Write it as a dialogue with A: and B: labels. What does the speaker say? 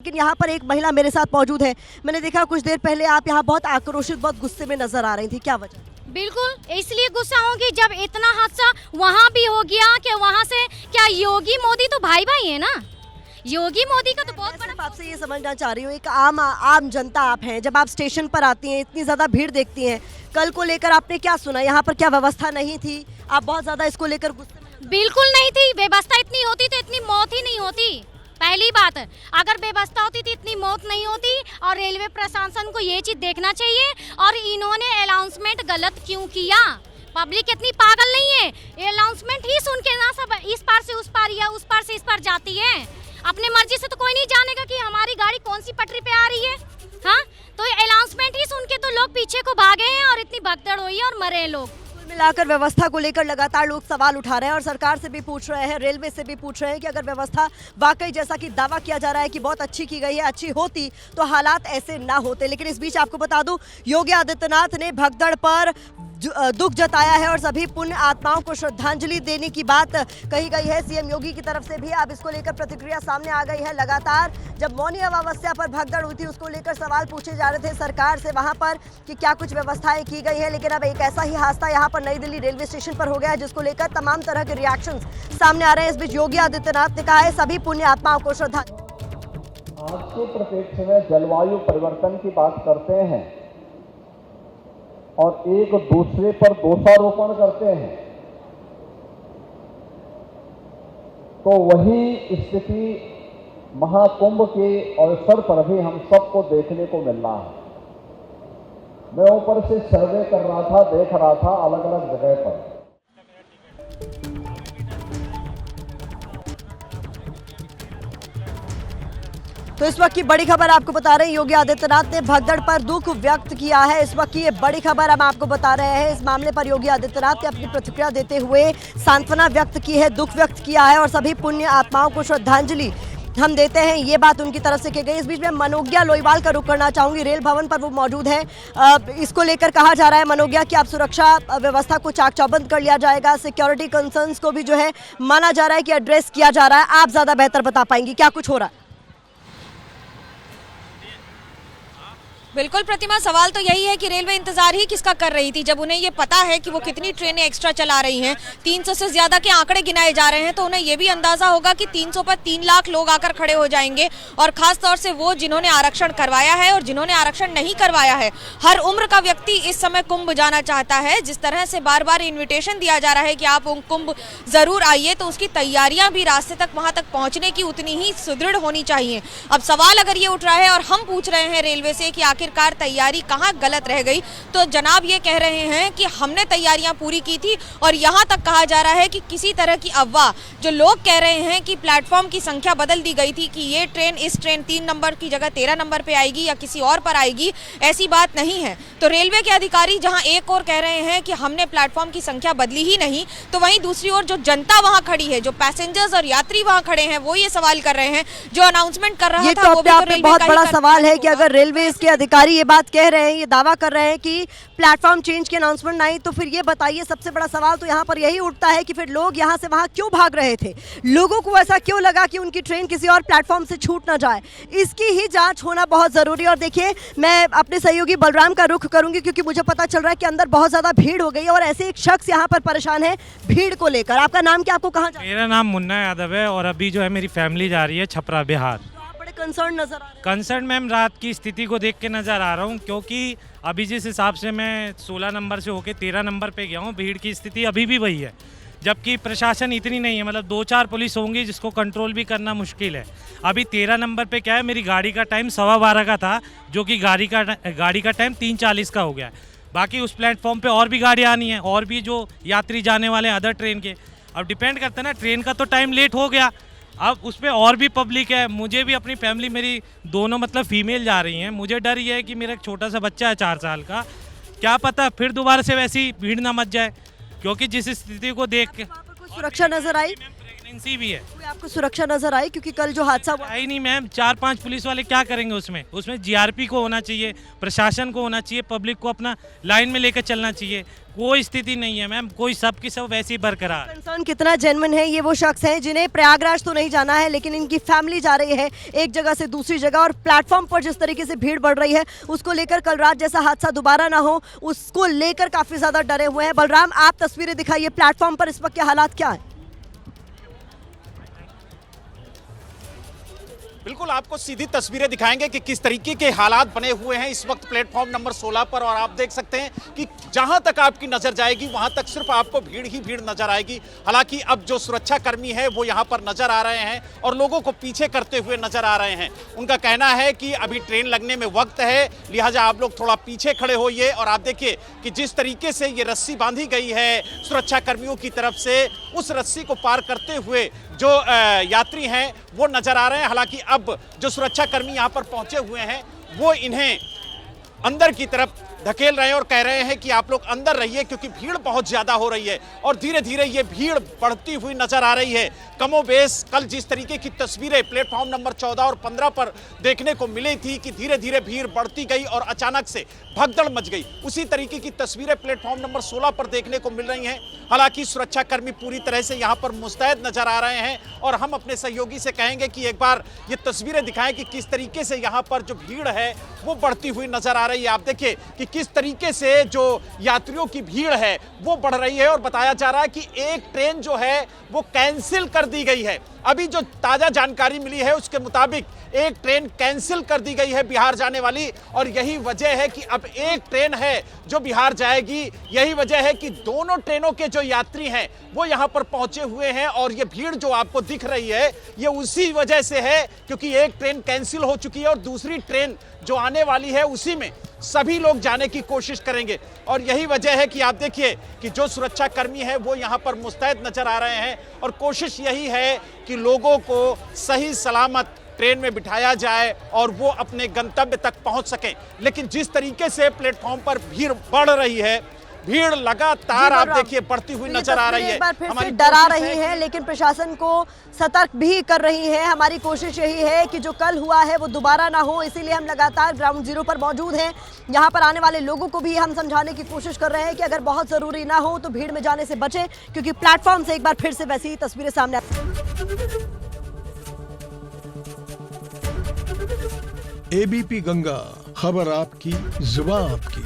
A: लेकिन यहाँ पर एक महिला मेरे साथ मौजूद है। मैंने देखा कुछ देर पहले आप यहाँ बहुत आक्रोशित, बहुत गुस्से में नजर आ रही थी, क्या वजह?
B: बिल्कुल इसलिए गुस्सा होगी जब इतना हादसा वहाँ भी हो गया कि वहाँ से क्या योगी मोदी तो भाई भाई है ना। योगी मोदी का तो बहुत बड़ा।
A: आपसे ये समझना चाह रही हूँ, एक आम जनता आप हैं, जब आप स्टेशन पर आती हैं, इतनी ज्यादा भीड़ देखती हैं, कल को लेकर आपने क्या सुना? यहाँ पर क्या व्यवस्था नहीं थी? आप बहुत ज्यादा इसको लेकर गुस्से में?
B: बिल्कुल नहीं थी। व्यवस्था इतनी होती तो इतनी मौत ही नहीं होती। पहली बात, अगर व्यवस्था होती तो इतनी मौत नहीं होती। और रेलवे प्रशासन को ये चीज देखना चाहिए। और इन्होंने अनाउंसमेंट गलत क्यों किया? पब्लिक इतनी पागल नहीं है, अनाउंसमेंट ही सुन के ना सब इस पार से उस पार या उस पार से इस पार जाती है। अपने मर्जी से तो कोई नहीं जानेगा कि हमारी गाड़ी कौन सी पटरी पे आ रही है। हाँ, तो अनाउंसमेंट ही सुन के तो लोग पीछे को भागे हैं और इतनी भगदड़ हुई है और मरे हैं लोग।
A: मिलाकर व्यवस्था को लेकर लगातार लोग सवाल उठा रहे हैं और सरकार से भी पूछ रहे हैं, रेलवे से भी पूछ रहे हैं कि अगर व्यवस्था वाकई जैसा कि दावा किया जा रहा है कि बहुत अच्छी की गई है, अच्छी होती तो हालात ऐसे ना होते। लेकिन इस बीच आपको बता दूं, योगी आदित्यनाथ ने भगदड़ पर दुख जताया है और सभी पुण्य आत्माओं को श्रद्धांजलि देने की बात कही गई है। सीएम योगी की तरफ से भी अब इसको लेकर प्रतिक्रिया सामने आ गई है। लगातार जब मौनी अमावस्या पर भगदड़ हुई थी, उसको लेकर सवाल पूछे जा रहे थे सरकार से वहां पर कि क्या कुछ व्यवस्थाएं की गई है। लेकिन अब एक ऐसा ही हादसा यहाँ पर नई दिल्ली रेलवे स्टेशन पर हो गया है, जिसको लेकर तमाम तरह के रिएक्शंस सामने आ रहे हैं। इस बीच योगी आदित्यनाथ ने कहा है सभी पुण्य आत्माओं को श्रद्धांजलि।
C: आज के परिप्रेक्ष्य में जलवायु परिवर्तन की बात करते हैं और एक दूसरे पर दोषारोपण करते हैं, तो वही स्थिति महाकुंभ के अवसर पर भी हम सबको देखने को मिल रहा है। मैं ऊपर से सर्वे कर रहा था, देख रहा था अलग अलग जगह पर।
A: तो इस वक्त की बड़ी खबर आपको बता रहे हैं, योगी आदित्यनाथ ने भगदड़ पर दुख व्यक्त किया है। इस वक्त की ये बड़ी खबर हम आपको बता रहे हैं। इस मामले पर योगी आदित्यनाथ ने अपनी प्रतिक्रिया देते हुए सांत्वना व्यक्त की है, दुख व्यक्त किया है और सभी पुण्य आत्माओं को श्रद्धांजलि हम देते हैं, ये बात उनकी तरफ से की गई। इस बीच में मनोज्ञा लोईवाल का रुख करना चाहूंगी, रेल भवन पर वो मौजूद है। इसको लेकर कहा जा रहा है मनोज्ञा कि आप सुरक्षा व्यवस्था को चाक चौबंद कर लिया जाएगा, सिक्योरिटी कंसर्न्स को भी जो है माना जा रहा है कि एड्रेस किया जा रहा है। आप ज्यादा बेहतर बता पाएंगी क्या कुछ हो रहा है?
D: बिल्कुल प्रतिमा, सवाल तो यही है कि रेलवे इंतजार ही किसका कर रही थी। जब उन्हें ये पता है कि वो कितनी ट्रेनें एक्स्ट्रा चला रही हैं, 300 से ज्यादा के आंकड़े गिनाए जा रहे हैं, तो उन्हें ये भी अंदाजा होगा कि 300 पर 3 लाख लोग आकर खड़े हो जाएंगे। और खास तौर से वो जिन्होंने आरक्षण करवाया है और जिन्होंने आरक्षण नहीं करवाया है। हर उम्र का व्यक्ति इस समय कुंभ जाना चाहता है। जिस तरह से बार बार इन्विटेशन दिया जा रहा है कि आप कुंभ जरूर आइए, तो उसकी तैयारियां भी रास्ते तक वहां तक पहुंचने की उतनी ही सुदृढ़ होनी चाहिए। अब सवाल अगर ये उठ रहा है और हम पूछ रहे हैं रेलवे से कि आखिरकार तैयारी कहां गलत रह गई, तो जनाब ये कह रहे हैं कि हमने तैयारियां पूरी की थी। और यहां तक कहा जा रहा है कि किसी तरह की अफवाह, जो लोग कह रहे हैं कि प्लेटफॉर्म की संख्या बदल दी गई थी कि ये ट्रेन इस ट्रेन 3 नंबर की जगह 13 नंबर पे आएगी या किसी और पर आएगी, ऐसी बात नहीं है। तो रेलवे के अधिकारी जहां एक और कह रहे हैं कि हमने प्लेटफॉर्म की संख्या बदली ही नहीं, तो वहीं दूसरी ओर जो जनता वहां खड़ी है, जो पैसेंजर्स और यात्री वहां खड़े हैं, वो ये सवाल कर रहे हैं। जो अनाउंसमेंट कर रहा था वो भी तो रेलवे
A: बहुत बड़ा सवाल है कि अगर रेलवे के अधिकारी ये बात कह रहे हैं, ये दावा कर रहे हैं कि प्लेटफॉर्म चेंज की अनाउंसमेंट नहीं, तो फिर ये बताइए, सबसे बड़ा सवाल तो यहाँ पर यही उठता है कि फिर लोग यहाँ से वहाँ क्यों भाग रहे थे? लोगों को ऐसा क्यों लगा कि उनकी ट्रेन किसी और प्लेटफॉर्म से छूट ना जाए? इसकी ही जांच होना बहुत जरूरी है। और देखिए, मैं अपने सहयोगी बलराम का रुख करूंगी क्योंकि मुझे पता चल रहा है कि अंदर बहुत ज्यादा भीड़ हो गई है और ऐसे एक शख्स यहाँ पर परेशान है भीड़ को लेकर। आपका नाम क्या, आपको कहाँ जाना?
E: मेरा नाम मुन्ना यादव है और अभी जो है मेरी फैमिली जा रही है छपरा बिहार।
A: कंसर्न नजर आ रहा है?
E: कंसर्न मैम रात की स्थिति को देख के नज़र आ रहा हूँ, क्योंकि अभी जिस हिसाब से मैं 16 नंबर से होके 13 नंबर पे गया हूँ, भीड़ की स्थिति अभी भी वही है। जबकि प्रशासन इतनी नहीं है, मतलब 2-4 पुलिस होंगी जिसको कंट्रोल भी करना मुश्किल है। अभी 13 नंबर पे क्या है, मेरी गाड़ी का टाइम 12:15 का था, जो कि गाड़ी का टाइम 3:40 का हो गया है। बाकी उस प्लेटफॉर्म पे और भी गाड़ियाँ आनी है और भी जो यात्री जाने वाले हैं अदर ट्रेन के। अब डिपेंड करता है ना, ट्रेन का तो टाइम लेट हो गया, अब उस पर और भी पब्लिक है। मुझे भी अपनी फैमिली, मेरी दोनों मतलब फीमेल जा रही हैं, मुझे डर ये है कि मेरा एक छोटा सा बच्चा है 4 साल का, क्या पता फिर दोबारा से वैसी भीड़ ना मच जाए, क्योंकि जिस स्थिति को देख के।
A: कुछ सुरक्षा नजर आई?
E: प्रेगनेंसी भी है।
A: कोई आपको सुरक्षा नजर आई? क्योंकि कल जो हादसा हुआ
E: आई नहीं मैम, 4-5 पुलिस वाले क्या करेंगे उसमें जीआरपी को होना चाहिए, प्रशासन को होना चाहिए, पब्लिक को अपना लाइन में लेकर चलना चाहिए। कोई स्थिति नहीं है मैम, कोई सब की सब वैसे ही बरकरार है।
A: कंसर्न कितना जेन्युइन है, ये वो शख्स हैं जिन्हें प्रयागराज तो नहीं जाना है लेकिन इनकी फैमिली जा रही है एक जगह से दूसरी जगह, और प्लेटफॉर्म पर जिस तरीके से भीड़ बढ़ रही है उसको लेकर कल रात जैसा हादसा दोबारा ना हो उसको लेकर काफी ज्यादा डरे हुए हैं। बलराम, आप तस्वीरें दिखाइए प्लेटफॉर्म पर इस वक्त के हालात क्या है?
F: बिल्कुल आपको सीधी तस्वीरें दिखाएंगे कि किस तरीके के हालात बने हुए हैं इस वक्त प्लेटफॉर्म नंबर 16 पर। और आप देख सकते हैं कि जहां तक आपकी नजर जाएगी वहां तक सिर्फ आपको भीड़ ही भीड़ नजर आएगी। हालांकि अब जो सुरक्षा कर्मी है वो यहां पर नजर आ रहे हैं और लोगों को पीछे करते हुए नजर आ रहे हैं। उनका कहना है कि अभी ट्रेन लगने में वक्त है, लिहाजा आप लोग थोड़ा पीछे खड़े होइए। और आप देखिए कि जिस तरीके से ये रस्सी बांधी गई है सुरक्षा कर्मियों की तरफ से, उस रस्सी को पार करते हुए जो यात्री हैं वो नजर आ रहे हैं। हालांकि अब जो सुरक्षा कर्मी यहां पर पहुंचे हुए हैं वो इन्हें अंदर की तरफ धकेल रहे हैं और कह रहे हैं कि आप लोग अंदर रहिए क्योंकि भीड़ बहुत ज्यादा हो रही है। और धीरे धीरे ये भीड़ बढ़ती हुई नजर आ रही है। कमोबेश कल जिस तरीके की तस्वीरें प्लेटफॉर्म नंबर 14 और 15 पर देखने को मिली थी कि धीरे धीरे भीड़ बढ़ती गई और अचानक से भगदड़ मच गई, उसी तरीके की तस्वीरें प्लेटफॉर्म नंबर 16 पर देखने को मिल रही हैं। हालांकि सुरक्षा कर्मी पूरी तरह से यहाँ पर मुस्तैद नजर आ रहे हैं और हम अपने सहयोगी से कहेंगे कि एक बार ये तस्वीरें दिखाएं कि किस तरीके से यहाँ पर जो भीड़ है वो बढ़ती हुई नजर आ रही है। आप देखिए कि किस तरीके से जो यात्रियों की भीड़ है वो बढ़ रही है और बताया जा रहा है कि एक ट्रेन जो है वो कैंसिल कर दी गई है। अभी जो ताजा जानकारी मिली है उसके मुताबिक एक ट्रेन कैंसिल कर दी गई है बिहार जाने वाली, और यही वजह है कि अब एक ट्रेन है जो बिहार जाएगी। यही वजह है कि दोनों ट्रेनों के जो यात्री हैं वो यहां पर पहुंचे हुए हैं और ये भीड़ जो आपको दिख रही है ये उसी वजह से है क्योंकि एक ट्रेन कैंसिल हो चुकी है और दूसरी ट्रेन जो आने वाली है उसी में सभी लोग जाने की कोशिश करेंगे। और यही वजह है कि आप देखिए कि जो सुरक्षा कर्मी है वो यहां पर मुस्तैद नजर आ रहे हैं और कोशिश यही है कि लोगों को सही सलामत ट्रेन में बिठाया जाए और वो अपने गंतव्य तक पहुंच सकें। लेकिन जिस तरीके से प्लेटफॉर्म पर भीड़ बढ़ रही है, भीड़ लगातार आप देखिए बढ़ती हुई नजर आ रही है।
A: एक बार फिर से डरा रही है लेकिन प्रशासन को सतर्क भी कर रही है। हमारी कोशिश यही है कि जो कल हुआ है वो दोबारा ना हो, इसीलिए हम लगातार ग्राउंड जीरो पर मौजूद हैं। यहाँ पर आने वाले लोगों को भी हम समझाने की कोशिश कर रहे हैं कि अगर बहुत जरूरी ना हो तो भीड़ में जाने से बचें, क्योंकि प्लेटफॉर्म से एक बार फिर से वैसी तस्वीरें सामने
G: एबीपी गंगा, खबर आपकी, जुबान आपकी।